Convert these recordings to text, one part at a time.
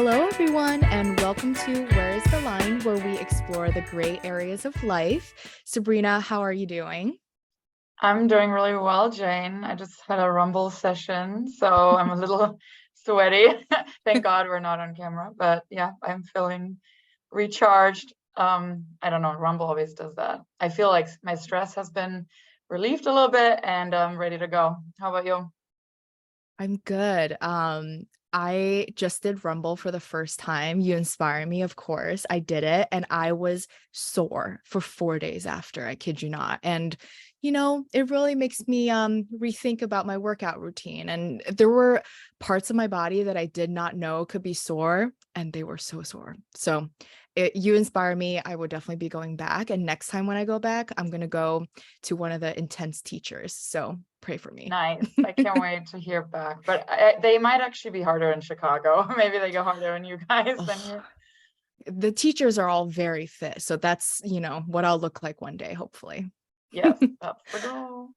Hello, everyone, and welcome to Where is the Line, where we explore the gray areas of life. Sabrina, how are you doing? I'm doing really well, Jane. I just had a Rumble session, so I'm a little sweaty. Thank God we're not on camera, but yeah, I'm feeling recharged. I don't know, Rumble always does that. I feel like my stress has been relieved a little bit and I'm ready to go. How about you? I'm good. I just did Rumble for the first time. You inspire me, of course. I did it, and I was sore for 4 days after. I kid you not. And it really makes me rethink about my workout routine. And there were parts of my body that I did not know could be sore, and they were so sore. So you inspire me. I would definitely be going back. And next time when I go back, I'm gonna go to one of the intense teachers. So pray for me. Nice. I can't wait to hear back. But they might actually be harder in Chicago. Maybe they go harder on you guys than Ugh, here. the teachers are all very fit. So that's, what I'll look like one day, hopefully. Yes, that's the goal.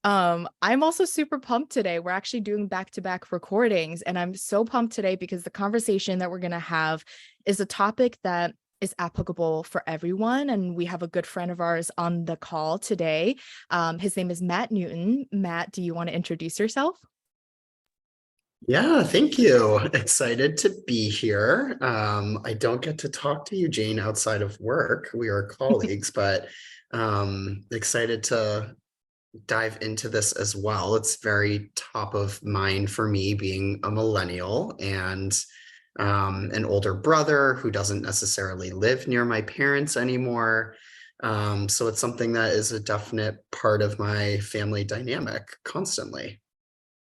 I'm also super pumped today. We're actually doing back-to-back recordings, and I'm so pumped today because the conversation that we're going to have is a topic that is applicable for everyone. And we have a good friend of ours on the call today. His name is Matt Newton. Matt, do you want to introduce yourself? Yeah, thank you. Excited to be here. I don't get to talk to you, Jane, outside of work. We are colleagues, but excited to dive into this as well. It's very top of mind for me being a millennial and an older brother who doesn't necessarily live near my parents anymore. So it's something that is a definite part of my family dynamic constantly.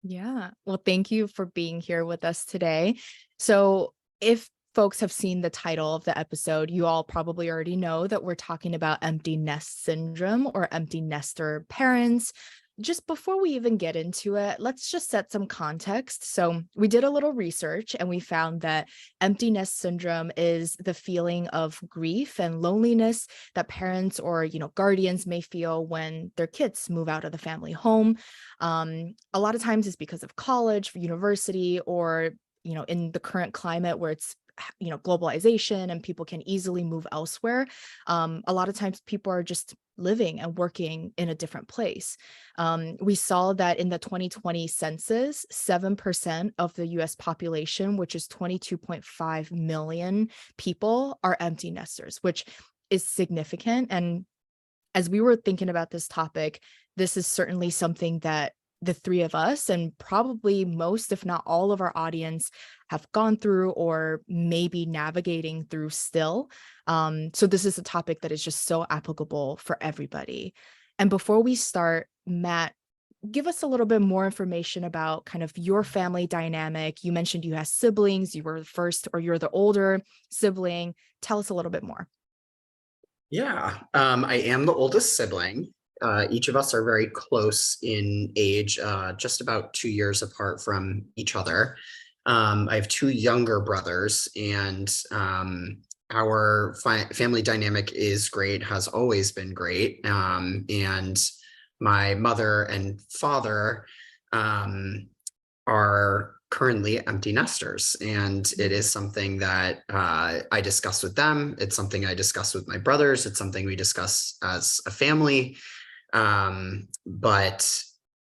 Yeah. Well, thank you for being here with us today. So, if folks have seen the title of the episode, you all probably already know that we're talking about empty nest syndrome or empty nester parents. Just before we even get into it, let's just set some context. So, we did a little research and we found that empty nest syndrome is the feeling of grief and loneliness that parents or, guardians may feel when their kids move out of the family home. A lot of times it's because of college, university, or in the current climate where it's globalization and people can easily move elsewhere. A lot of times people are just living and working in a different place. We saw that in the 2020 census, 7% of the US population, which is 22.5 million people, are empty nesters, which is significant. And as we were thinking about this topic, this is certainly something that the three of us, and probably most, if not all of our audience, have gone through or maybe navigating through still. So this is a topic that is just so applicable for everybody. And before we start, Matt, give us a little bit more information about kind of your family dynamic. You mentioned you have siblings, you were the first, or you're the older sibling. Tell us a little bit more. Yeah, I am the oldest sibling. Each of us are very close in age, just about 2 years apart from each other. I have two younger brothers, and our family dynamic is great, has always been great. And my mother and father are currently empty nesters, and it is something that I discuss with them. It's something I discuss with my brothers. It's something we discuss as a family. But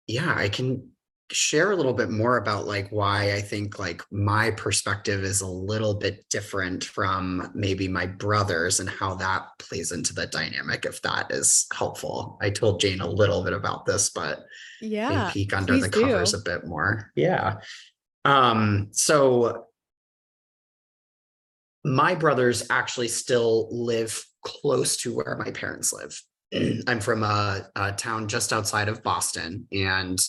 yeah, I can share a little bit more about like why I think like my perspective is a little bit different from maybe my brothers and how that plays into the dynamic, if that is helpful. I told Jane a little bit about this, but can Yeah, peek under please the covers do. a bit more. Yeah. So my brothers actually still live close to where my parents live. I'm from a town just outside of Boston, and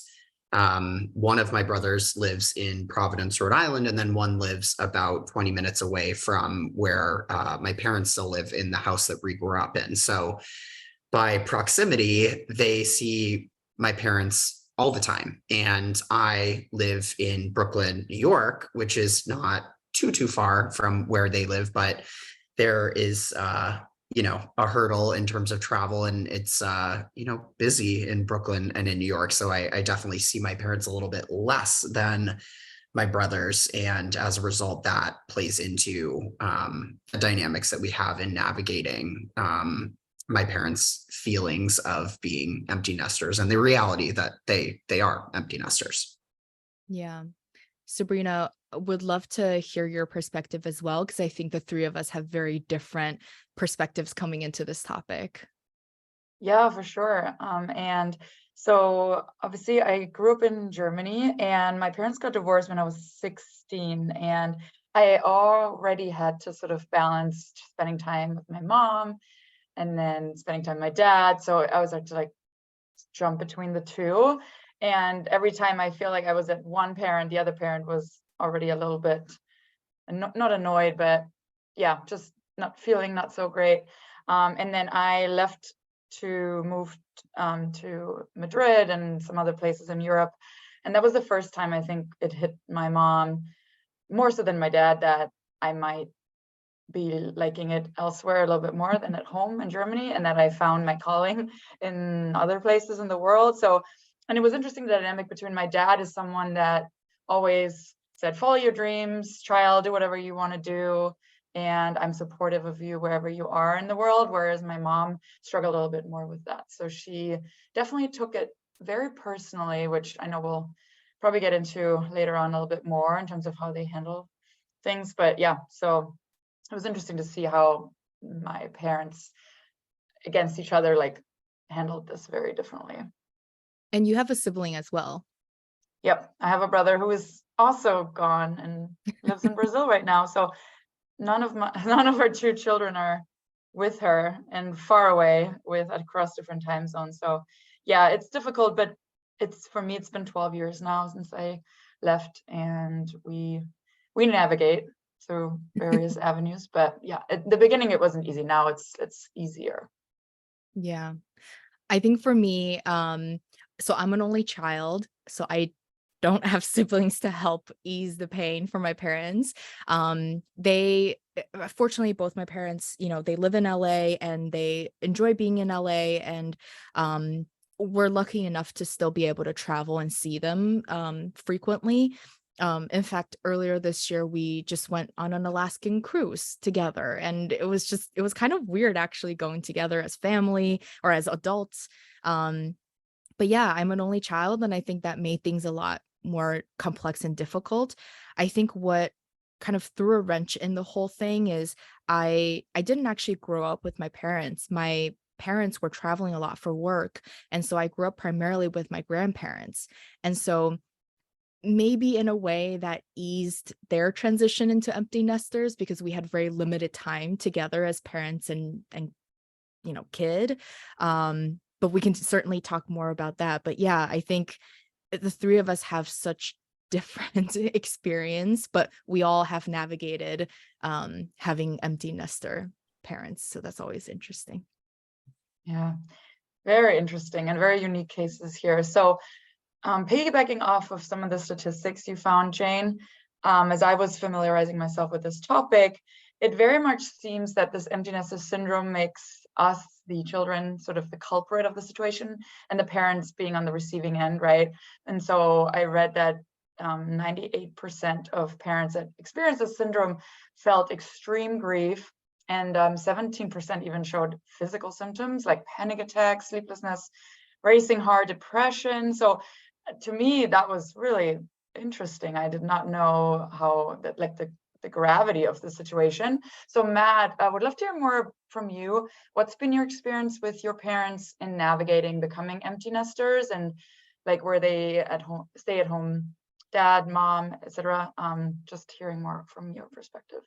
one of my brothers lives in Providence, Rhode Island, and then one lives about 20 minutes away from where my parents still live in the house that we grew up in. So by proximity, they see my parents all the time. And I live in Brooklyn, New York, which is not too far from where they live, but there is a hurdle in terms of travel, and it's busy in Brooklyn and in New York. So I definitely see my parents a little bit less than my brothers, and as a result, that plays into the dynamics that we have in navigating my parents' feelings of being empty nesters and the reality that they are empty nesters. Yeah. Sabrina, would love to hear your perspective as well, because I think the three of us have very different perspectives coming into this topic. Yeah, for sure. And so obviously I grew up in Germany, and my parents got divorced when I was 16, and I already had to sort of balance spending time with my mom and then spending time with my dad. So I was had to like jump between the two. And every time I feel like I was at one parent, the other parent was already a little bit not annoyed, but yeah, just not so great. And then I left to move to Madrid and some other places in Europe. And that was the first time I think it hit my mom more so than my dad that I might be liking it elsewhere a little bit more than at home in Germany, and that I found my calling in other places in the world. So, and it was interesting, the dynamic between my dad is someone that always said, follow your dreams, child, do whatever you want to do. And I'm supportive of you wherever you are in the world. Whereas my mom struggled a little bit more with that. So she definitely took it very personally, which I know we'll probably get into later on a little bit more in terms of how they handle things. But yeah, so it was interesting to see how my parents against each other like handled this very differently. And you have a sibling as well. Yep, I have a brother who is also gone and lives in Brazil right now. So none of our two children are with her and far away with across different time zones. So yeah, it's difficult, but it's for me, it's been 12 years now since I left, and we navigate through various avenues. But yeah, at the beginning it wasn't easy. Now it's easier. Yeah. I think for me, so I'm an only child, so I don't have siblings to help ease the pain for my parents. They fortunately, both my parents, they live in LA and they enjoy being in LA, and we're lucky enough to still be able to travel and see them frequently. In fact, earlier this year, we just went on an Alaskan cruise together, and it was kind of weird actually going together as family or as adults. But yeah, I'm an only child, and I think that made things a lot more complex and difficult. I think what kind of threw a wrench in the whole thing is I didn't actually grow up with my parents. My parents were traveling a lot for work, and so I grew up primarily with my grandparents. And so maybe in a way that eased their transition into empty nesters, because we had very limited time together as parents and kid. But we can certainly talk more about that. But yeah, I think the three of us have such different experience, but we all have navigated having empty nester parents. So that's always interesting. Yeah, very interesting and very unique cases here. So piggybacking off of some of the statistics you found, Jane, as I was familiarizing myself with this topic, it very much seems that this empty nester syndrome makes us, the children, sort of the culprit of the situation, and the parents being on the receiving end, right? And so I read that 98% of parents that experience this syndrome felt extreme grief, and 17% even showed physical symptoms like panic attacks, sleeplessness, racing heart, depression. So to me, that was really interesting. I did not know how that, like the gravity of the situation. So Matt, I would love to hear more from you. What's been your experience with your parents in navigating becoming empty nesters, and like were they at home, stay at home dad, mom, etc.? Just hearing more from your perspective.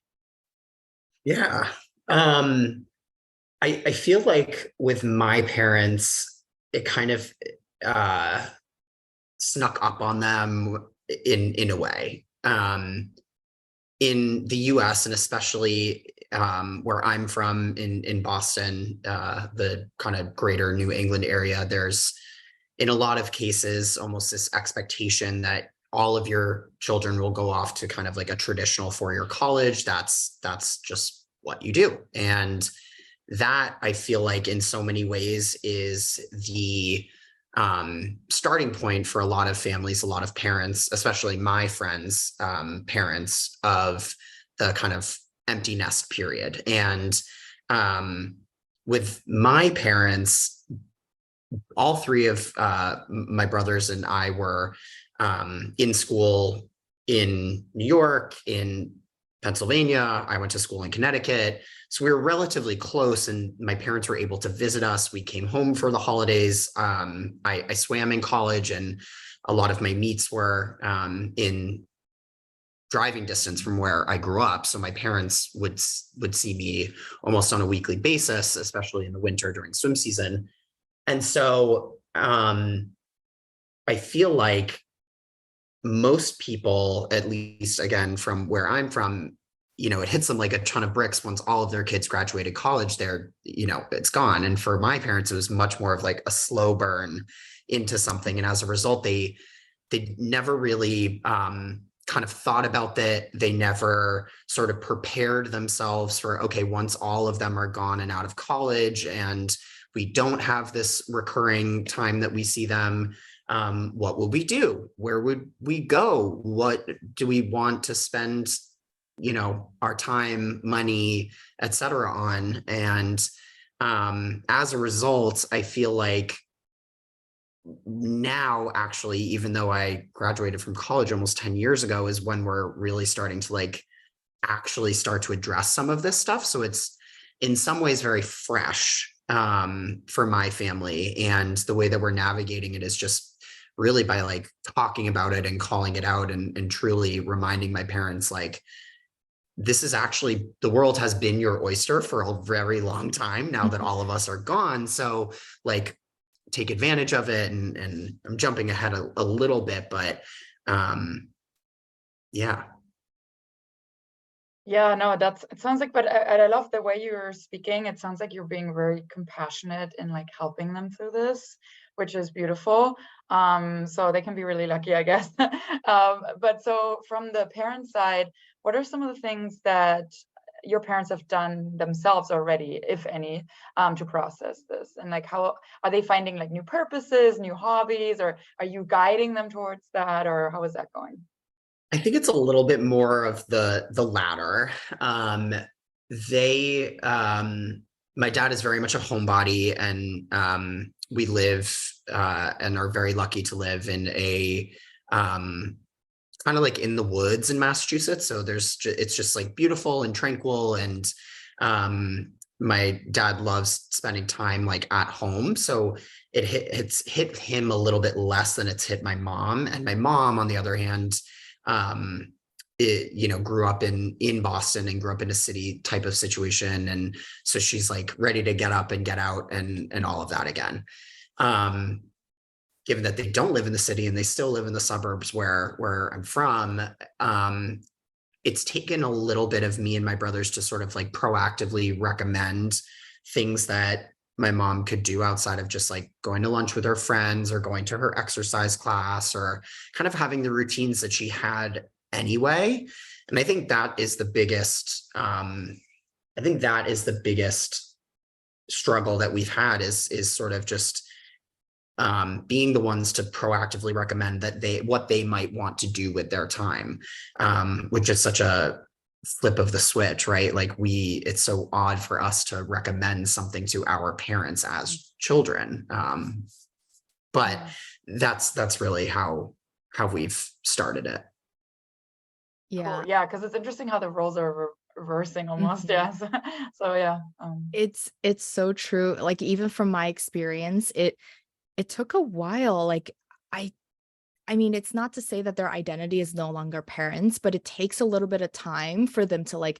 Yeah. I feel like with my parents, it kind of snuck up on them in a way. In the US, and especially where I'm from in Boston, the kind of greater New England area, there's in a lot of cases almost this expectation that all of your children will go off to kind of like a traditional four-year college. That's just what you do. And that, I feel like in so many ways is the starting point for a lot of families, a lot of parents, especially my friends, parents, of the kind of empty nest period. And with my parents, all three of my brothers and I were in school in New York, in Pennsylvania. I went to school in Connecticut. So we were relatively close, and my parents were able to visit us. We came home for the holidays. I swam in college, and a lot of my meets were in driving distance from where I grew up. So my parents would see me almost on a weekly basis, especially in the winter during swim season. And so I feel like most people, at least again, from where I'm from, it hits them like a ton of bricks once all of their kids graduated college. It's gone. And for my parents, it was much more of like a slow burn into something. And as a result, they never really kind of thought about that. They never sort of prepared themselves for, okay, once all of them are gone and out of college and we don't have this recurring time that we see them, what will we do? Where would we go? What do we want to spend, our time, money, et cetera, on? And as a result, I feel like now, actually, even though I graduated from college almost 10 years ago, is when we're really starting to actually start to address some of this stuff. So it's in some ways very fresh for my family. And the way that we're navigating it is just really by talking about it and calling it out and truly reminding my parents, this is actually, the world has been your oyster for a very long time now that all of us are gone. So take advantage of it. And I'm jumping ahead a little bit, but yeah. Yeah, no, it sounds like, but I love the way you're speaking. It sounds like you're being very compassionate in helping them through this, which is beautiful. So they can be really lucky, I guess. But so from the parent side, what are some of the things that your parents have done themselves already, if any, to process this? And how are they finding new purposes, new hobbies, or are you guiding them towards that, or how is that going? I think it's a little bit more of the latter. My dad is very much a homebody, and we live and are very lucky to live in a kind of in the woods in Massachusetts. So it's just beautiful and tranquil. And my dad loves spending time at home. So it's hit him a little bit less than it's hit my mom. And my mom, on the other hand, grew up in Boston and grew up in a city type of situation. And so she's ready to get up and get out and all of that again. Given that they don't live in the city and they still live in the suburbs where I'm from, it's taken a little bit of me and my brothers to sort of proactively recommend things that my mom could do outside of just going to lunch with her friends or going to her exercise class or kind of having the routines that she had anyway. And I think that is the biggest, struggle that we've had is sort of just being the ones to proactively recommend what they might want to do with their time, which is such a flip of the switch, right? It's so odd for us to recommend something to our parents as children. But that's really how we've started it. Yeah. Cool. Yeah, because it's interesting how the roles are reversing almost. Yes. So yeah. It's so true. Even from my experience, it took a while. I mean, it's not to say that their identity is no longer parents, but it takes a little bit of time for them to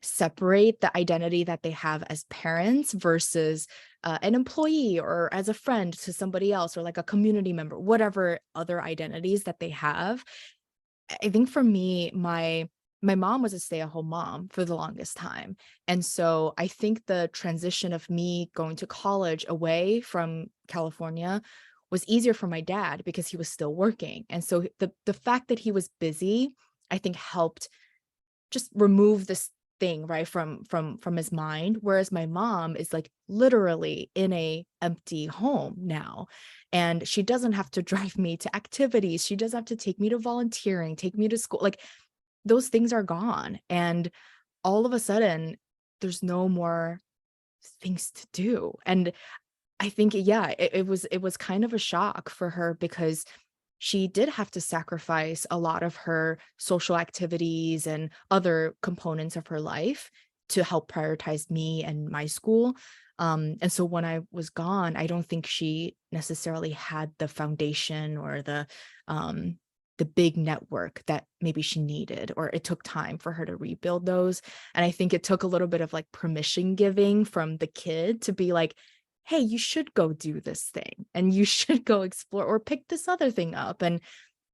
separate the identity that they have as parents versus an employee or as a friend to somebody else or a community member, whatever other identities that they have. I think for me, my mom was a stay-at-home mom for the longest time. And so I think the transition of me going to college away from California was easier for my dad because he was still working. And so the fact that he was busy, I think helped just remove this thing, right, from his mind, whereas my mom is like literally in a empty home now, and she doesn't have to drive me to activities, she doesn't have to take me to volunteering, take me to school, like those things are gone, and all of a sudden there's no more things to do. And I think, yeah, it was kind of a shock for her, because she did have to sacrifice a lot of her social activities and other components of her life to help prioritize me and my school. And so when I was gone, I don't think she necessarily had the foundation or the big network that maybe she needed, or it took time for her to rebuild those. And I think it took a little bit of like permission giving from the kid to be like, hey, you should go do this thing, and you should go explore or pick this other thing up. And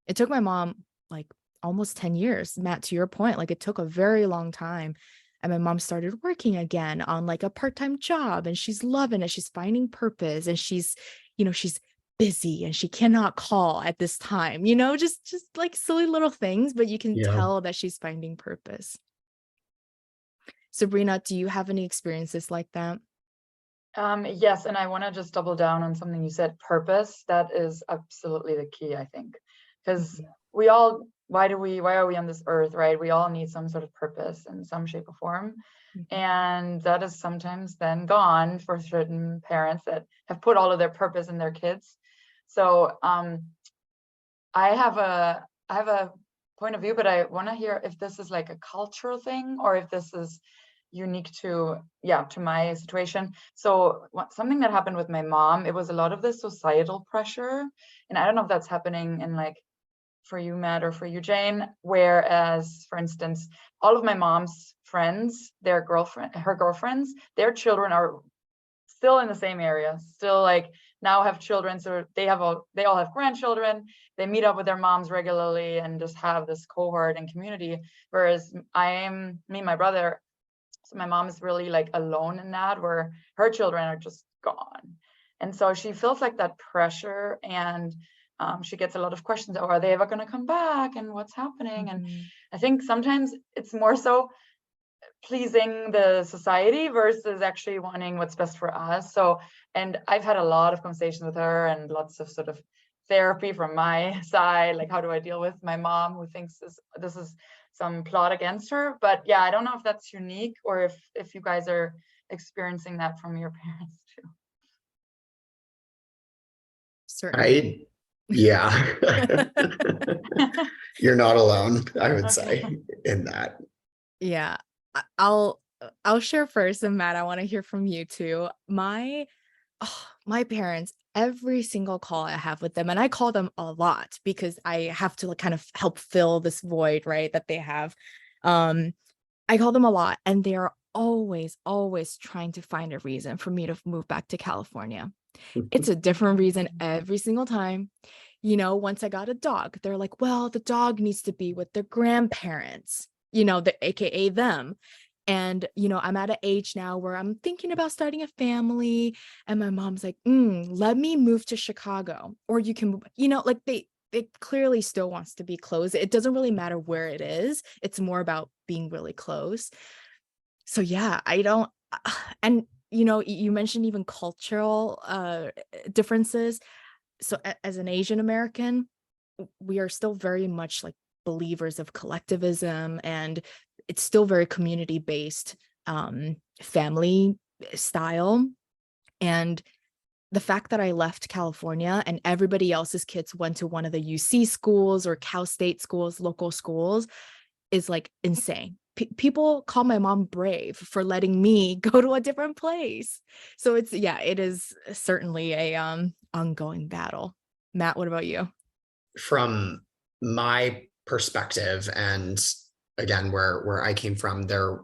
it took my mom like almost 10 years, Matt, to your point, like it took a very long time. And my mom started working again on like a part-time job, and she's loving it. She's finding purpose, and she's, she's busy, and she cannot call at this time, just like silly little things, but you can Yeah. tell that she's finding purpose. Sabrina, do you have any experiences like that? Yes, and I want to just double down on something you said, purpose. That is absolutely the key, I think, because we all, why are we on this earth, right? We all need some sort of purpose in some shape or form. And that is sometimes then gone for certain parents that have put all of their purpose in their kids. So I have a point of view, but I want to hear if this is like a cultural thing, or if this is unique to my situation. So something that happened with my mom, it was a lot of the societal pressure, and I don't know if that's happening in like for you, Matt, or for you, Jane, whereas for instance, all of my mom's friends, her girlfriends, their children are still in the same area, still like now have children, so they all have grandchildren, they meet up with their moms regularly and just have this cohort and community, whereas me and my brother, so my mom is really like alone in that, where her children are just gone. And so she feels like that pressure, and she gets a lot of questions. Oh, are they ever going to come back? And what's happening? And I think sometimes it's more so pleasing the society versus actually wanting what's best for us. So, and I've had a lot of conversations with her and lots of sort of therapy from my side, like how do I deal with my mom who thinks this is some plot against her. But yeah, I don't know if that's unique, or if you guys are experiencing that from your parents too. Certainly. Yeah. You're not alone, I would say, in that. Yeah. I'll share first, and Matt, I want to hear from you too. My parents, every single call I have with them, and I call them a lot because I have to like kind of help fill this void, right, that they have. I call them a lot, and they are always trying to find a reason for me to move back to California. It's a different reason every single time. Once I got a dog, they're like, well, the dog needs to be with their grandparents, the AKA them. And, I'm at an age now where I'm thinking about starting a family. And my mom's like, let me move to Chicago. Or you can, like they clearly still wants to be close. It doesn't really matter where it is. It's more about being really close. So yeah, I don't, and you mentioned even cultural differences. So as an Asian American, we are still very much like believers of collectivism, and it's still very community based family style. And the fact that I left California and everybody else's kids went to one of the UC schools or Cal State schools, local schools, is like insane. People call my mom brave for letting me go to a different place. So it is certainly a ongoing battle. Matt, what about you? From my perspective, and again, where I came from, the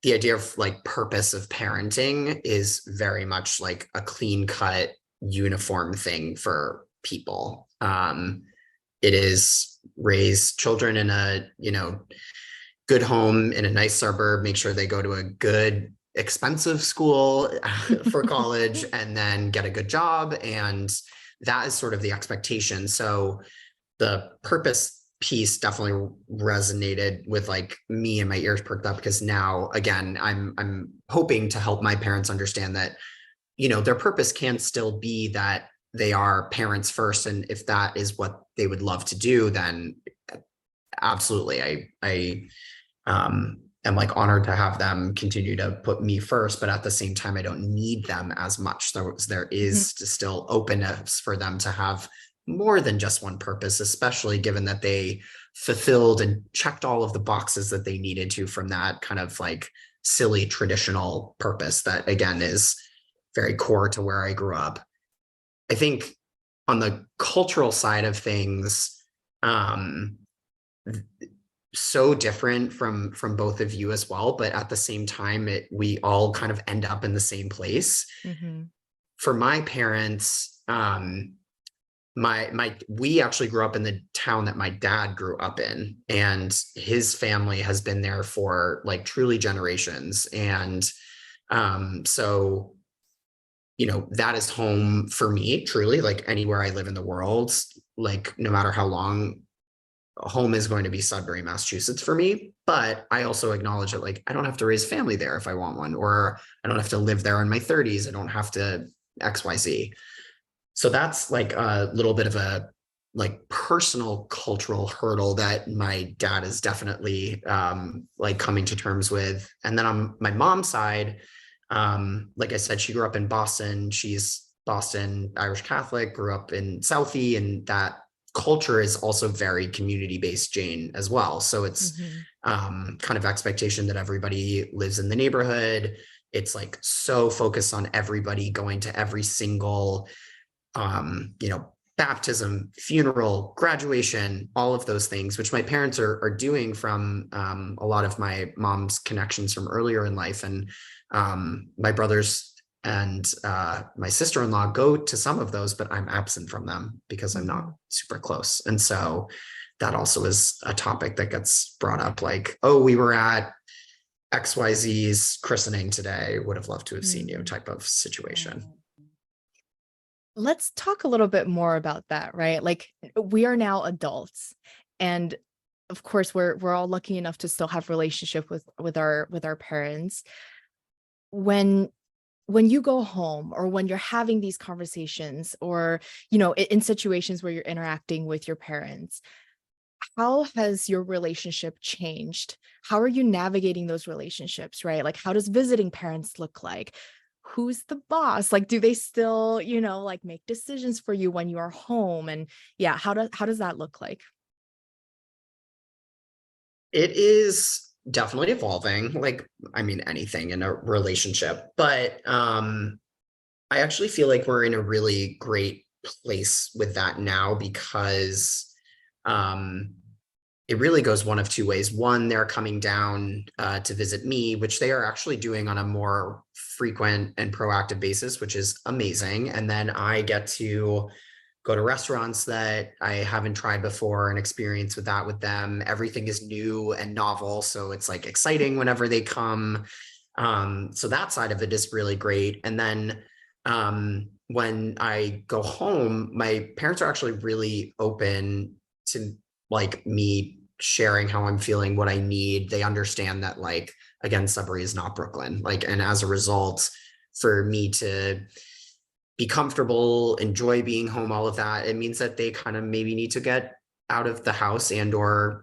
idea of like purpose of parenting is very much like a clean cut, uniform thing for people. It is raise children in a, good home in a nice suburb, make sure they go to a good, expensive school for college, and then get a good job. And that is sort of the expectation. So the purpose piece definitely resonated with like me, and my ears perked up, because now again, I'm hoping to help my parents understand that, their purpose can still be that they are parents first. And if that is what they would love to do, then absolutely, I am like honored to have them continue to put me first, but at the same time, I don't need them as much. So there is still openness for them to have more than just one purpose, especially given that they fulfilled and checked all of the boxes that they needed to from that kind of like silly traditional purpose that again is very core to where I grew up. I think on the cultural side of things, so different from both of you as well, but at the same time, we all kind of end up in the same place. For my parents, we actually grew up in the town that my dad grew up in, and his family has been there for like truly generations. And so that is home for me, truly. Like anywhere I live in the world, like no matter how long, home is going to be Sudbury, Massachusetts for me. But I also acknowledge that like I don't have to raise family there if I want one, or I don't have to live there in my 30s. I don't have to XYZ. So that's like a little bit of a like personal cultural hurdle that my dad is definitely like coming to terms with. And then on my mom's side, like I said, she grew up in Boston. She's Boston Irish Catholic, grew up in Southie, and that culture is also very community-based, Jane, as well. So it's kind of expectation that everybody lives in the neighborhood. It's like so focused on everybody going to every single baptism, funeral, graduation, all of those things, which my parents are doing from a lot of my mom's connections from earlier in life. And my brothers and my sister-in-law go to some of those, but I'm absent from them because I'm not super close. And so that also is a topic that gets brought up, like, oh, we were at XYZ's christening today, would have loved to have seen you, type of situation. Let's talk a little bit more about that, right? Like we are now adults, and of course we're all lucky enough to still have relationship with our parents. When you go home, or when you're having these conversations, or in situations where you're interacting with your parents, how has your relationship changed? How are you navigating those relationships, right? Like how does visiting parents look like? Who's the boss? Like, do they still, like make decisions for you when you are home? And yeah, how does that look like? It is definitely evolving, like, I mean, anything in a relationship, but I actually feel like we're in a really great place with that now, because it really goes one of two ways. One, they're coming down to visit me, which they are actually doing on a more frequent and proactive basis, which is amazing. And then I get to go to restaurants that I haven't tried before and experience with that with them. Everything is new and novel, so it's like exciting whenever they come. So that side of it is really great. And then when I go home, my parents are actually really open to like me sharing how I'm feeling, what I need. They understand that, like, again, Sudbury is not Brooklyn. Like, and as a result, for me to be comfortable, enjoy being home, all of that, it means that they kind of maybe need to get out of the house and or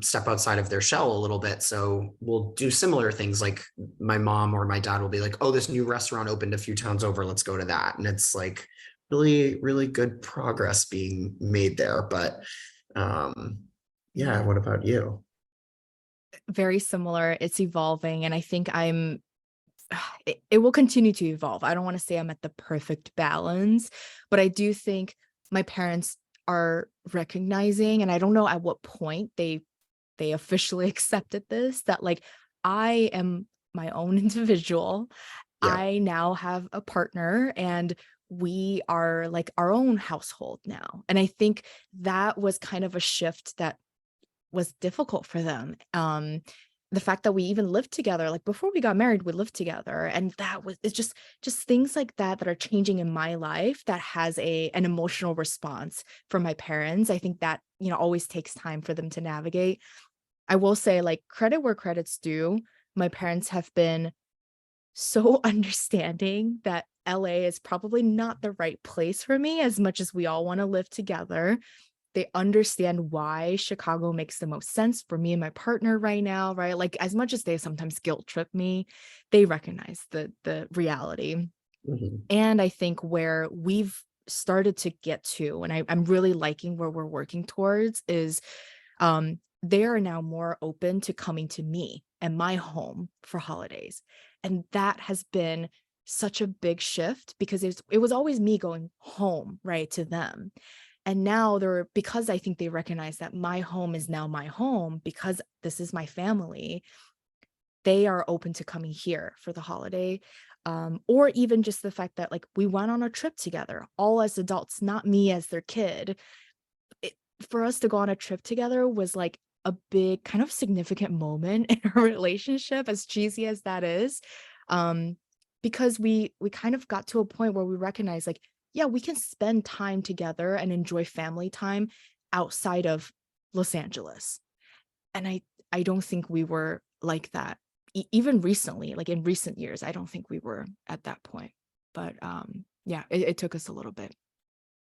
step outside of their shell a little bit. So we'll do similar things. Like my mom or my dad will be like, oh, this new restaurant opened a few towns over, let's go to that. And it's like really, really good progress being made there. But yeah, what about you? Very similar. It's evolving. And I think it will continue to evolve. I don't want to say I'm at the perfect balance, but I do think my parents are recognizing, and I don't know at what point they officially accepted this, that like I am my own individual. Yeah. I now have a partner, and we are like our own household now. And I think that was kind of a shift that was difficult for them. The fact that we even lived together, like before we got married, we lived together, and it's just things like that that are changing in my life that has an emotional response from my parents. I think that always takes time for them to navigate. I will say, like, credit where credit's due. My parents have been so understanding that LA is probably not the right place for me as much as we all want to live together. They understand why Chicago makes the most sense for me and my partner right now, right? Like, as much as they sometimes guilt trip me, they recognize the reality. Mhm. And I think where we've started to get to, and I'm really liking where we're working towards, is they are now more open to coming to me and my home for holidays. And that has been such a big shift because it was always me going home, right, to them. And now because I think they recognize that my home is now my home because this is my family, they are open to coming here for the holiday. Or even just the fact that, like, we went on a trip together, all as adults, not me as their kid. it, for us to go on a trip together was like a big kind of significant moment in our relationship, as cheesy as that is. Um, because we kind of got to a point where we recognize, like, yeah, we can spend time together and enjoy family time outside of Los Angeles. And I don't think we were like that even recently, like in recent years. I don't think we were at that point. But yeah, it took us a little bit.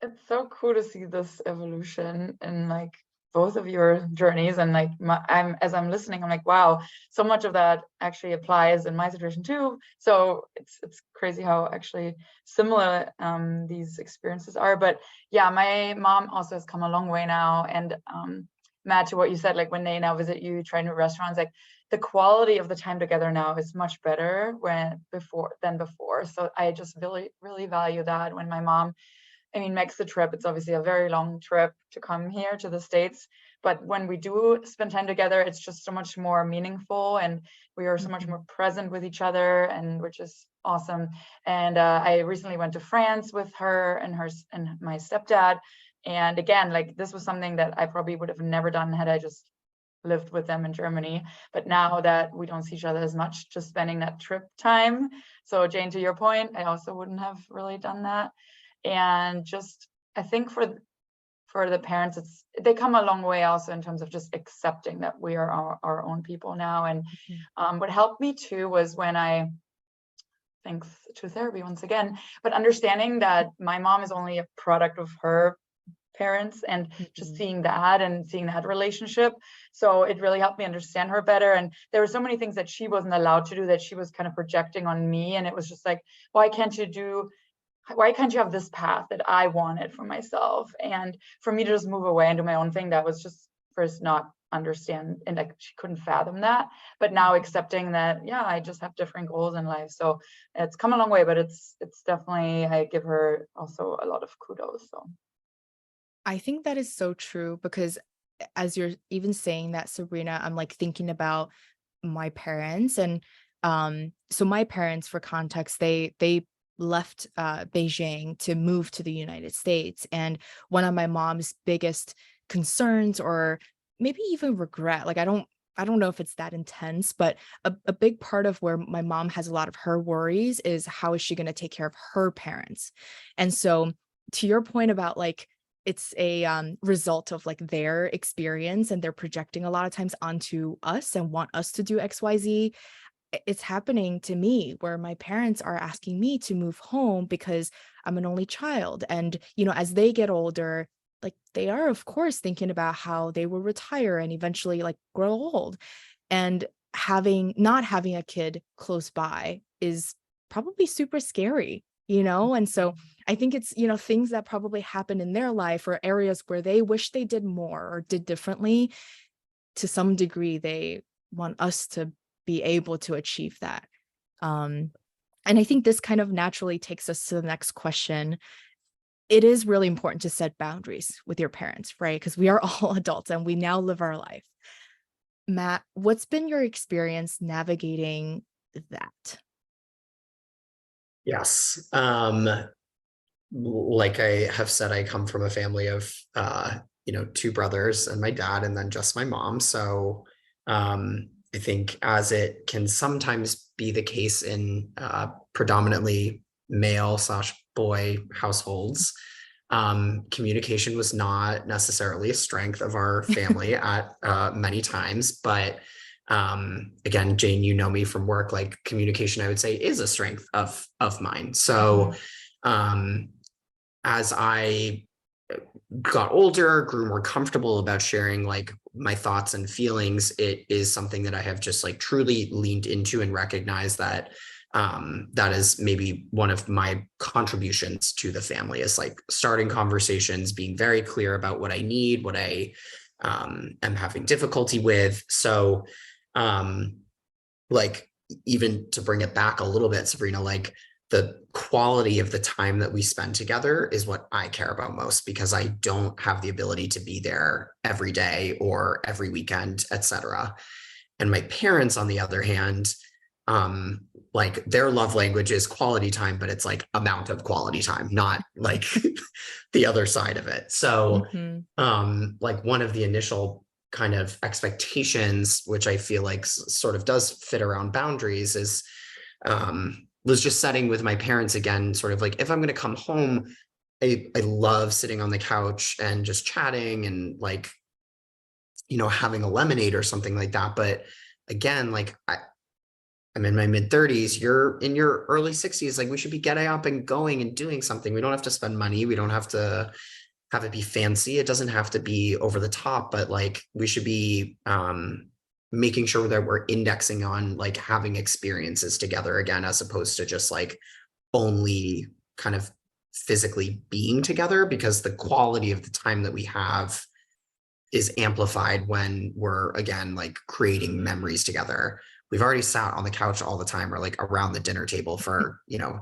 It's so cool to see this evolution in like both of your journeys, and like as I'm listening, I'm like, wow, so much of that actually applies in my situation too. So it's crazy how actually similar these experiences are. But yeah, my mom also has come a long way now, and Matt, to what you said, like when they now visit you, try new restaurants, like the quality of the time together now is much better than before. So I just really, really value that when my mom, I mean, makes the trip. It's obviously a very long trip to come here to the States, but when we do spend time together, it's just so much more meaningful, and we are so much more present with each other, and which is awesome. And I recently went to France with her and my stepdad, and again, like this was something that I probably would have never done had I just lived with them in Germany. But now that we don't see each other as much, just spending that trip time. So Jane, to your point, I also wouldn't have really done that. And just, I think for the parents, they come a long way also in terms of just accepting that we are our own people now. And what helped me too was when thanks to therapy once again, but understanding that my mom is only a product of her parents, and just seeing that relationship. So it really helped me understand her better. And there were so many things that she wasn't allowed to do that she was kind of projecting on me. And it was just like, why can't you have this path that I wanted for myself? And for me to just move away and do my own thing, that was just first not understand, and like she couldn't fathom that. But now accepting that, yeah, I just have different goals in life. So it's come a long way, but it's definitely, I give her also a lot of kudos. So I think that is so true because as you're even saying that, Sabrina, I'm like thinking about my parents. And so my parents, for context, they left Beijing to move to the United States. And one of my mom's biggest concerns, or maybe even regret, like I don't know if it's that intense, but a big part of where my mom has a lot of her worries is how is she going to take care of her parents. And so to your point about like, it's a result of like their experience, and they're projecting a lot of times onto us and want us to do XYZ. It's happening to me where my parents are asking me to move home because I'm an only child. And, as they get older, like they are, of course, thinking about how they will retire and eventually like grow old. And not having a kid close by is probably super scary, And so I think it's, things that probably happen in their life or areas where they wish they did more or did differently. To some degree, they want us to be able to achieve that. And I think this kind of naturally takes us to the next question. It is really important to set boundaries with your parents, right? Because we are all adults and we now live our life. Matt, what's been your experience navigating that? Yes. Like I have said, I come from a family of two brothers and my dad, and then just my mom. So I think, as it can sometimes be the case in predominantly male/boy households, Communication was not necessarily a strength of our family at many times, but again, Jane, you know me from work, like communication, I would say, is a strength of mine. So as I got older, grew more comfortable about sharing like my thoughts and feelings, it is something that I have just like truly leaned into and recognized that that is maybe one of my contributions to the family, is like starting conversations, being very clear about what I need, what I am having difficulty with. So like, even to bring it back a little bit, Sabrina, like the quality of the time that we spend together is what I care about most, because I don't have the ability to be there every day or every weekend, etc. And my parents, on the other hand, like their love language is quality time, but it's like amount of quality time, not like the other side of it. So like one of the initial kind of expectations, which I feel like sort of does fit around boundaries, is was just setting with my parents again, sort of like, if I'm going to come home, I love sitting on the couch and just chatting and like, you know, having a lemonade or something like that. But again, like I'm in my mid 30s, you're in your early 60s, like we should be getting up and going and doing something. We don't have to spend money. We don't have to have it be fancy. It doesn't have to be over the top, but like we should be making sure that we're indexing on like having experiences together again, as opposed to just like only kind of physically being together, because the quality of the time that we have is amplified when we're again like creating memories together. We've already sat on the couch all the time, or like around the dinner table for, you know,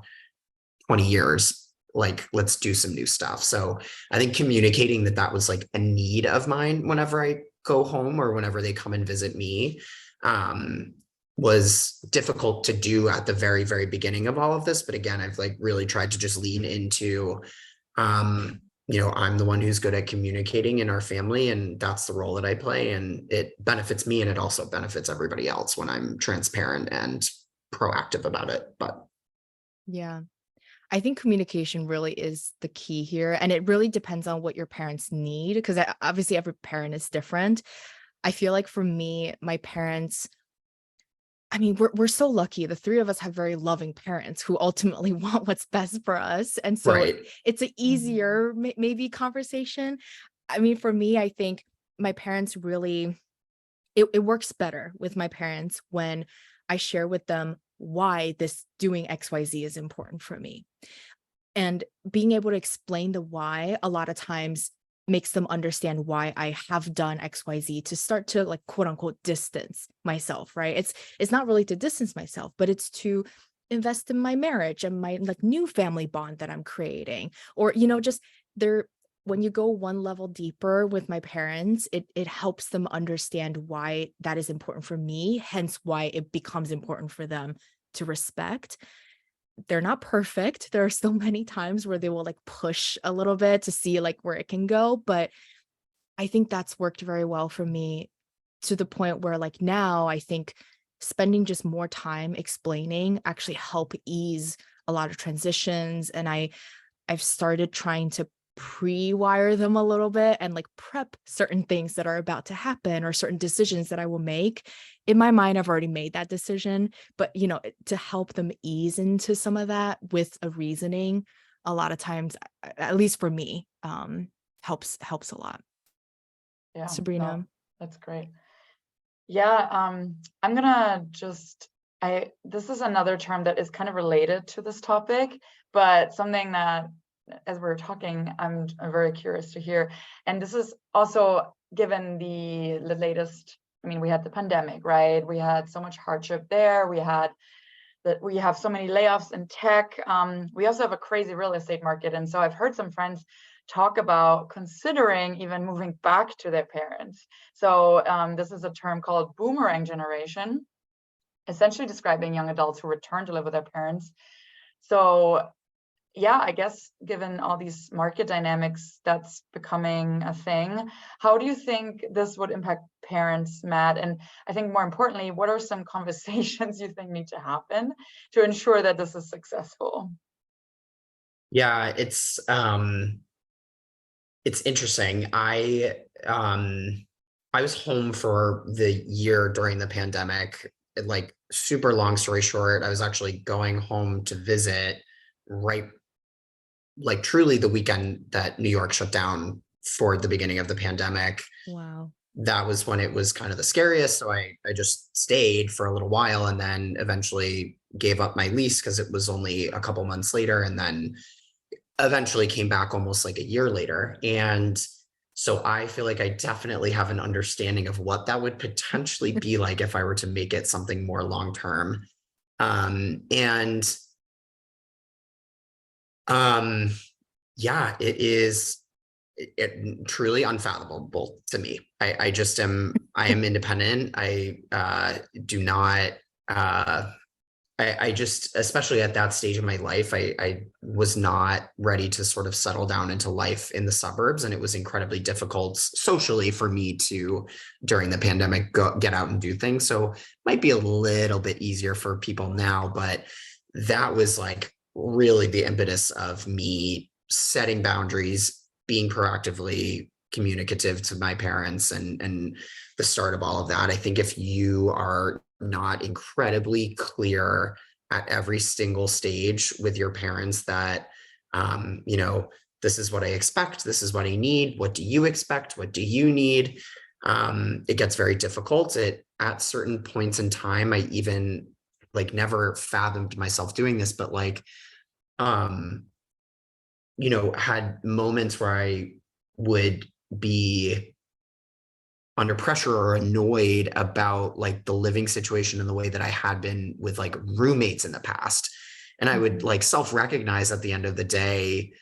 20 years. Like, let's do some new stuff. So I think communicating that was like a need of mine whenever I go home or whenever they come and visit me was difficult to do at the very, very beginning of all of this. But again, I've like really tried to just lean into, you know, I'm the one who's good at communicating in our family, and that's the role that I play. And it benefits me, and it also benefits everybody else when I'm transparent and proactive about it. But yeah. I think communication really is the key here. And it really depends on what your parents need, because obviously every parent is different. I feel like for me, my parents, I mean, we're so lucky. The three of us have very loving parents who ultimately want what's best for us. And so right. it's an easier maybe conversation. I mean, for me, I think my parents really, it works better with my parents when I share with them why this doing XYZ is important for me. And being able to explain the why a lot of times makes them understand why I have done XYZ, to start to like quote unquote distance myself, right? It's not really to distance myself, but it's to invest in my marriage and my like new family bond that I'm creating. Or, you know, just there, when you go one level deeper with my parents, it helps them understand why that is important for me, hence why it becomes important for them to respect. They're not perfect. There are still many times where they will like push a little bit to see like where it can go, but I think that's worked very well for me, to the point where like now I think spending just more time explaining actually help ease a lot of transitions. And I've started trying to pre-wire them a little bit and like prep certain things that are about to happen, or certain decisions that I will make. In my mind, I've already made that decision, but you know, to help them ease into some of that with a reasoning, a lot of times, at least for me, helps a lot. Yeah, Sabrina. no, that's great. Yeah, I'm gonna just, this is another term that is kind of related to this topic, but something that, as we're talking, I'm very curious to hear. And this is also given the latest, I mean, we had the pandemic, right? We had so much hardship there. We have so many layoffs in tech. We also have a crazy real estate market. And so I've heard some friends talk about considering even moving back to their parents. So this is a term called boomerang generation, essentially describing young adults who return to live with their parents. So yeah, I guess given all these market dynamics, that's becoming a thing. How do you think this would impact parents, Matt? And I think more importantly, what are some conversations you think need to happen to ensure that this is successful? Yeah, it's It's interesting. I was home for the year during the pandemic. Like, super long story short, I was actually going home to visit right, like, truly the weekend that New York shut down for the beginning of the pandemic. Wow. That was when it was kind of the scariest. So I just stayed for a little while and then eventually gave up my lease because it was only a couple months later, and then eventually came back almost like a year later. And so I feel like I definitely have an understanding of what that would potentially be like if I were to make it something more long term. And um, yeah, it is truly unfathomable to me. I just I am independent. I do not I just, especially at that stage of my life, I was not ready to sort of settle down into life in the suburbs. And it was incredibly difficult socially for me to, during the pandemic, get out and do things. So it might be a little bit easier for people now, but that was like really the impetus of me setting boundaries, being proactively communicative to my parents, and the start of all of that. I think if you are not incredibly clear at every single stage with your parents that, you know, this is what I expect, this is what I need, what do you expect, what do you need? It gets very difficult. At certain points in time, I even like never fathomed myself doing this, but like, um, you know, had moments where I would be under pressure or annoyed about like the living situation in the way that I had been with like roommates in the past. And I would like self-recognize at the end of the day.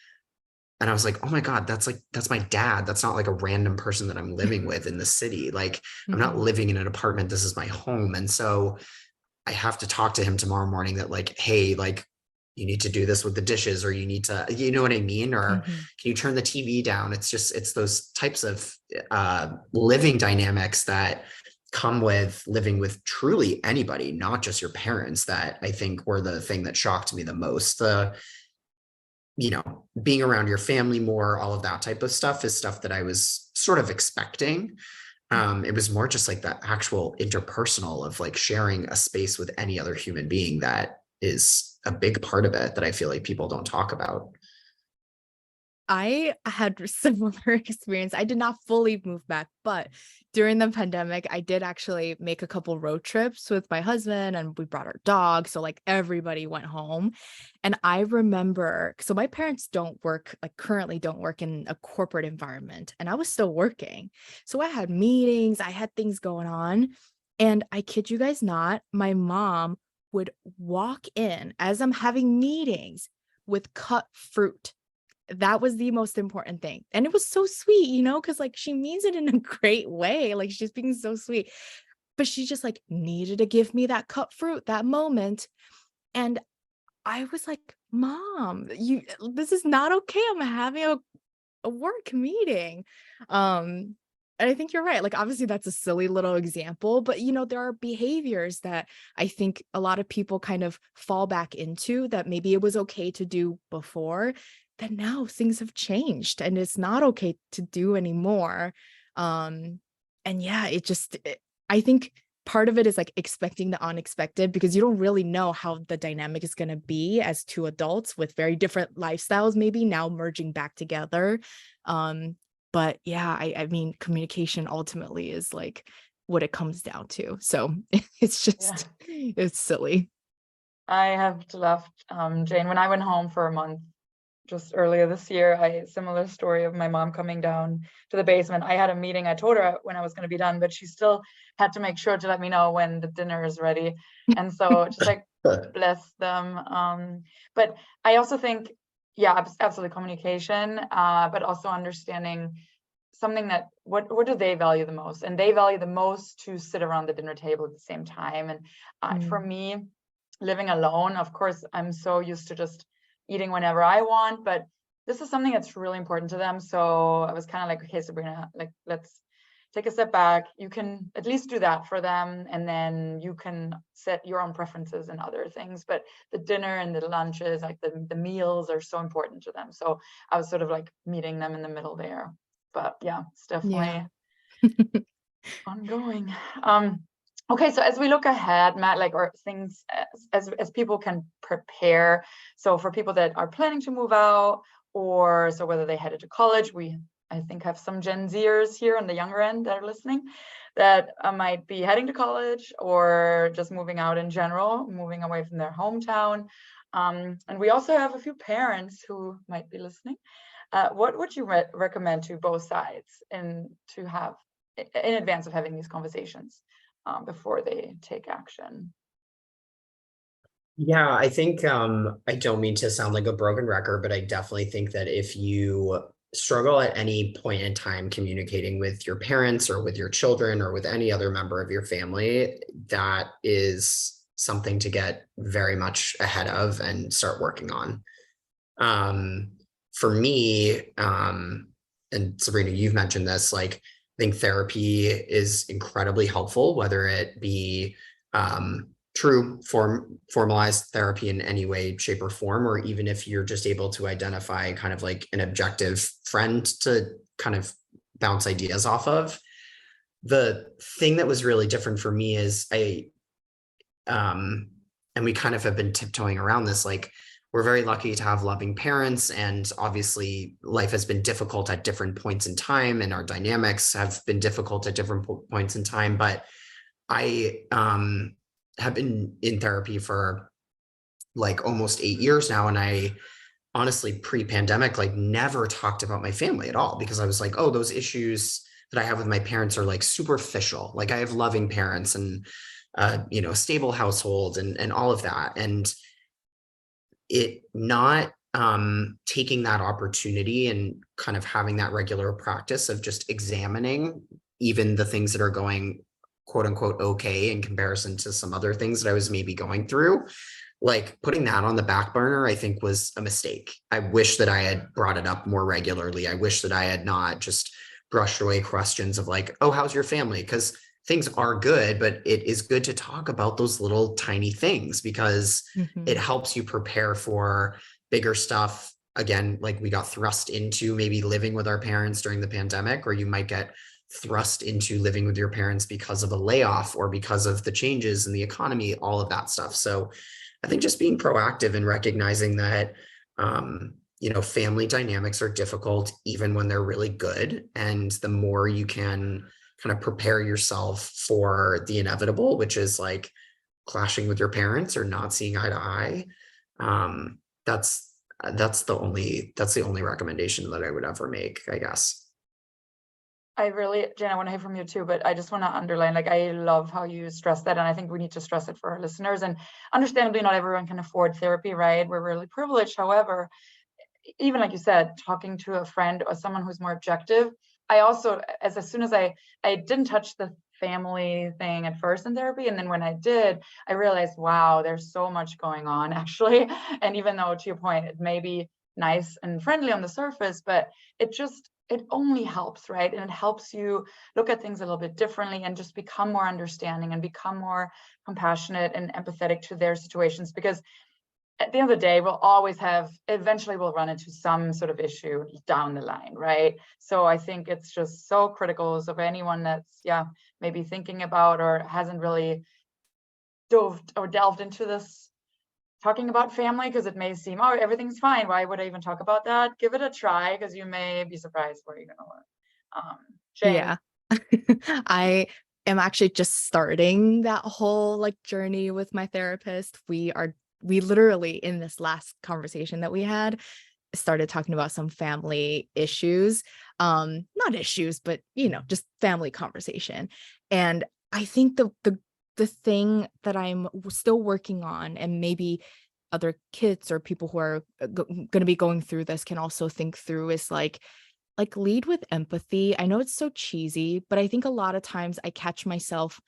And I was like, oh my God, that's my dad. That's not like a random person that I'm living with in the city. Like, I'm not Mhm. living in an apartment. This is my home. And so I have to talk to him tomorrow morning that like, hey, like, you need to do this with the dishes, or you need to, you know what I mean? Or can Mhm. you turn the TV down? It's those types of living dynamics that come with living with truly anybody, not just your parents, that I think were the thing that shocked me the most. You know, being around your family more, all of that type of stuff is stuff that I was sort of expecting. It was more just like the actual interpersonal of like sharing a space with any other human being that is a big part of it that I feel like people don't talk about. I had a similar experience. I did not fully move back, but during the pandemic, I did actually make a couple road trips with my husband, and we brought our dog. So like everybody went home. And I remember, so my parents don't work, like currently don't work in a corporate environment, and I was still working. So I had meetings, I had things going on. And I kid you guys not, my mom would walk in as I'm having meetings with cut fruit. That was the most important thing. And it was so sweet, you know, because like she means it in a great way. Like she's being so sweet. But she just like needed to give me that cut fruit, that moment. And I was like, Mom, this is not okay. I'm having a work meeting. And I think you're right. Like, obviously, that's a silly little example, but you know, there are behaviors that I think a lot of people kind of fall back into that maybe it was okay to do before, that now things have changed and it's not okay to do anymore. And yeah, I think part of it is like expecting the unexpected, because you don't really know how the dynamic is going to be as two adults with very different lifestyles, maybe now merging back together. Um, but yeah, I mean, communication ultimately is like what it comes down to. So it's Yeah. just, it's silly. I have to laugh, Jane, when I went home for a month just earlier this year, similar story of my mom coming down to the basement. I had a meeting. I told her when I was going to be done, but she still had to make sure to let me know when the dinner is ready. And so just like bless them. But I also think, yeah, absolutely communication, but also understanding something that what do they value the most? And they value the most to sit around the dinner table at the same time. And for Mm. me, living alone, of course, I'm so used to just eating whenever I want, but this is something that's really important to them. So I was kind of like, okay, Sabrina, like let's take a step back. You can at least do that for them, and then you can set your own preferences and other things. But the dinner and the lunches, like the meals, are so important to them. So I was sort of like meeting them in the middle there. But yeah, it's definitely ongoing. Okay, so as we look ahead, Matt, like, or things as people can prepare. So for people that are planning to move out, or so whether they headed to college, I think have some Gen Zers here on the younger end that are listening that might be heading to college or just moving out in general, moving away from their hometown. And we also have a few parents who might be listening. What would you recommend to both sides and to have in advance of having these conversations before they take action? Yeah, I think I don't mean to sound like a broken record, but I definitely think that if you struggle at any point in time communicating with your parents or with your children or with any other member of your family, that is something to get very much ahead of and start working on. For me, and Sabrina, you've mentioned this, like, I think therapy is incredibly helpful, whether it be true formalized therapy in any way, shape, or form, or even if you're just able to identify kind of like an objective friend to kind of bounce ideas off of. The thing that was really different for me is and we kind of have been tiptoeing around this, like, we're very lucky to have loving parents, and obviously life has been difficult at different points in time, and our dynamics have been difficult at different points in time. But I have been in therapy for like almost 8 years now, and I honestly, pre-pandemic, like, never talked about my family at all, because I was like, oh, those issues that I have with my parents are like superficial. Like, I have loving parents and a stable household and all of that. And it not taking that opportunity and kind of having that regular practice of just examining even the things that are going quote unquote okay in comparison to some other things that I was maybe going through, like putting that on the back burner, I think was a mistake. I wish that I had brought it up more regularly. I wish that I had not just brushed away questions of like, oh, how's your family? Because things are good, but it is good to talk about those little tiny things, because it helps you prepare for bigger stuff. Again, like, we got thrust into maybe living with our parents during the pandemic, or you might get thrust into living with your parents because of a layoff or because of the changes in the economy, all of that stuff. So I think just being proactive and recognizing that, family dynamics are difficult even when they're really good. And the more you can kind of prepare yourself for the inevitable, which is like clashing with your parents or not seeing eye to eye, that's the only recommendation that I would ever make, I guess. Jen, I want to hear from you too, but I just want to underline, like, I love how you stress that. And I think we need to stress it for our listeners. And understandably, not everyone can afford therapy, right? We're really privileged. However, even like you said, talking to a friend or someone who's more objective. I also, as soon as I didn't touch the family thing at first in therapy. And then when I did, I realized, wow, there's so much going on actually. And even though, to your point, it may be nice and friendly on the surface, but it only helps, right? And it helps you look at things a little bit differently and just become more understanding and become more compassionate and empathetic to their situations. Because at the end of the day, eventually we'll run into some sort of issue down the line, right? So I think it's just so critical. So for anyone that's, maybe thinking about or hasn't really delved into this, talking about family, because it may seem, oh, everything's fine, why would I even talk about that? Give it a try, because you may be surprised where you're gonna learn. Jane. Yeah. I am actually just starting that whole like journey with my therapist. We literally, in this last conversation that we had, started talking about some family issues, not issues, but just family conversation. And I think the thing that I'm still working on, and maybe other kids or people who are going to be going through this can also think through, is like lead with empathy. I know it's so cheesy, but I think a lot of times I catch myself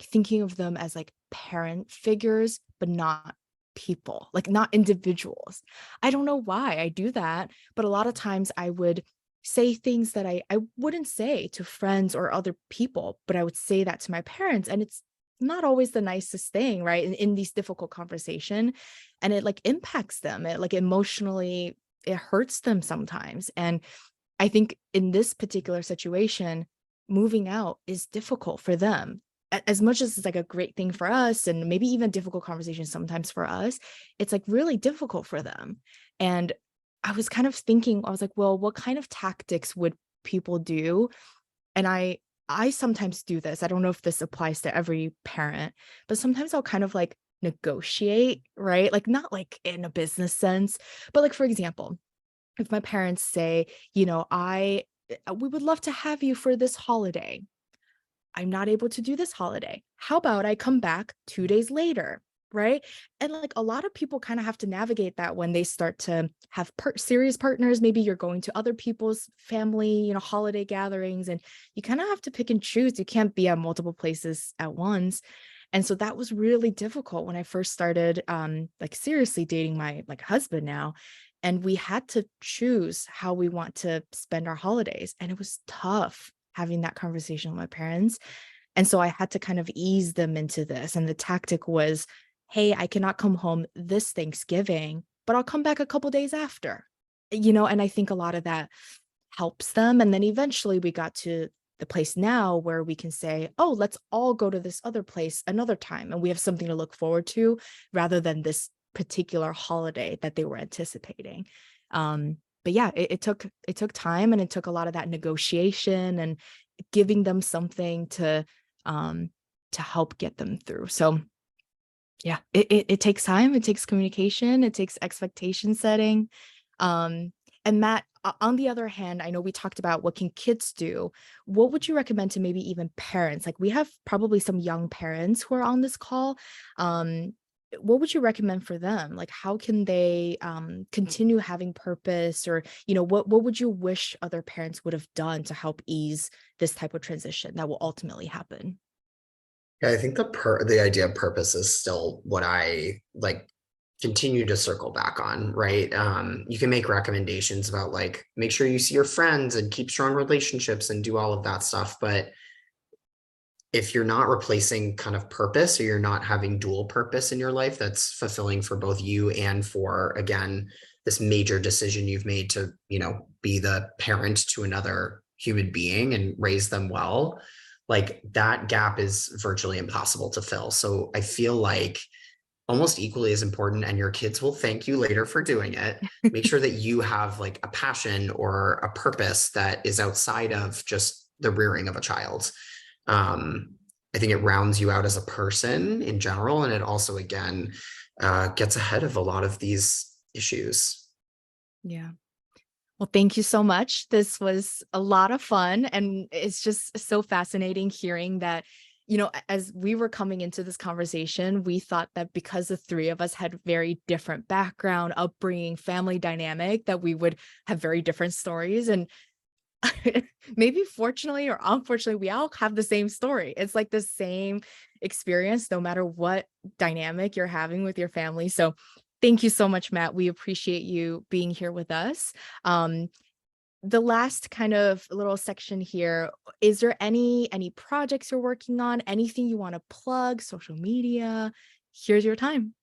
thinking of them as like parent figures, but not people, like not individuals. I don't know why I do that, but a lot of times I would say things that I wouldn't say to friends or other people, but I would say that to my parents. And it's not always the nicest thing, right? In these difficult conversation. And it like impacts them. It like emotionally, it hurts them sometimes. And I think in this particular situation, moving out is difficult for them. As much as it's like a great thing for us and maybe even difficult conversations sometimes for us, it's like really difficult for them. And I was kind of thinking, I was like, well, what kind of tactics would people do? And I sometimes do this. I don't know if this applies to every parent, but sometimes I'll kind of like negotiate, right? Like not like in a business sense, but like for example, if my parents say, I we would love to have you for this holiday. I'm not able to do this holiday. How about I come back 2 days later, right? And like a lot of people kind of have to navigate that when they start to have serious partners. Maybe you're going to other people's family, holiday gatherings, and you kind of have to pick and choose. You can't be at multiple places at once. And so that was really difficult when I first started like seriously dating my like husband now. And we had to choose how we want to spend our holidays. And it was tough having that conversation with my parents. And so I had to kind of ease them into this. And the tactic was, hey, I cannot come home this Thanksgiving, but I'll come back a couple days after, and I think a lot of that helps them. And then eventually we got to the place now where we can say, oh, let's all go to this other place another time. And we have something to look forward to rather than this particular holiday that they were anticipating. But yeah, it took time, and it took a lot of that negotiation and giving them something to help get them through. So yeah, it takes time, it takes communication, it takes expectation setting. And Matt, on the other hand, I know we talked about what can kids do. What would you recommend to maybe even parents? Like we have probably some young parents who are on this call. What would you recommend for them? Like how can they continue having purpose, or what would you wish other parents would have done to help ease this type of transition that will ultimately happen? Yeah, I think the idea of purpose is still what I like continue to circle back on, right? You can make recommendations about like make sure you see your friends and keep strong relationships and do all of that stuff, but if you're not replacing kind of purpose, or you're not having dual purpose in your life that's fulfilling for both you and for, again, this major decision you've made to, be the parent to another human being and raise them well, like that gap is virtually impossible to fill. So I feel like almost equally as important, and your kids will thank you later for doing it, make sure that you have like a passion or a purpose that is outside of just the rearing of a child. I think it rounds you out as a person in general, and it also, again, gets ahead of a lot of these issues. Yeah. Well, thank you so much. This was a lot of fun. And it's just so fascinating hearing that, as we were coming into this conversation, we thought that because the three of us had very different background, upbringing, family dynamic, that we would have very different stories. And maybe fortunately or unfortunately, we all have the same story. It's like the same experience, no matter what dynamic you're having with your family. So thank you so much, Matt. We appreciate you being here with us. The last kind of little section here, is there any projects you're working on, anything you want to plug, social media? Here's your time.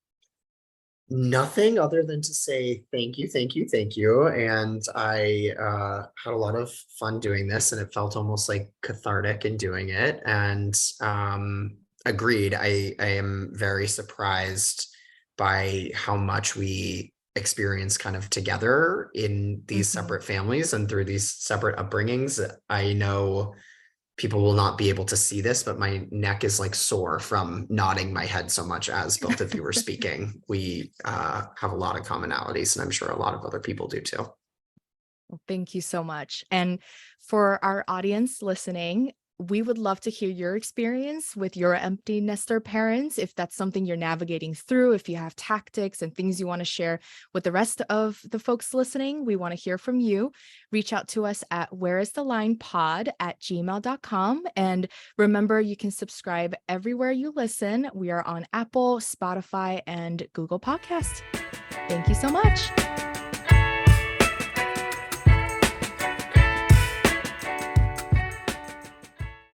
Nothing other than to say thank you, thank you, thank you. And I had a lot of fun doing this, and it felt almost like cathartic in doing it. And agreed, I am very surprised by how much we experience kind of together in these separate families and through these separate upbringings. I know people will not be able to see this, but my neck is like sore from nodding my head so much as both of you were speaking. We have a lot of commonalities, and I'm sure a lot of other people do too. Well, thank you so much. And for our audience listening, we would love to hear your experience with your empty nester parents. If that's something you're navigating through, if you have tactics and things you want to share with the rest of the folks listening, we want to hear from you. Reach out to us at whereisthelinepod@gmail.com. And remember, you can subscribe everywhere you listen. We are on Apple, Spotify, and Google Podcast. Thank you so much.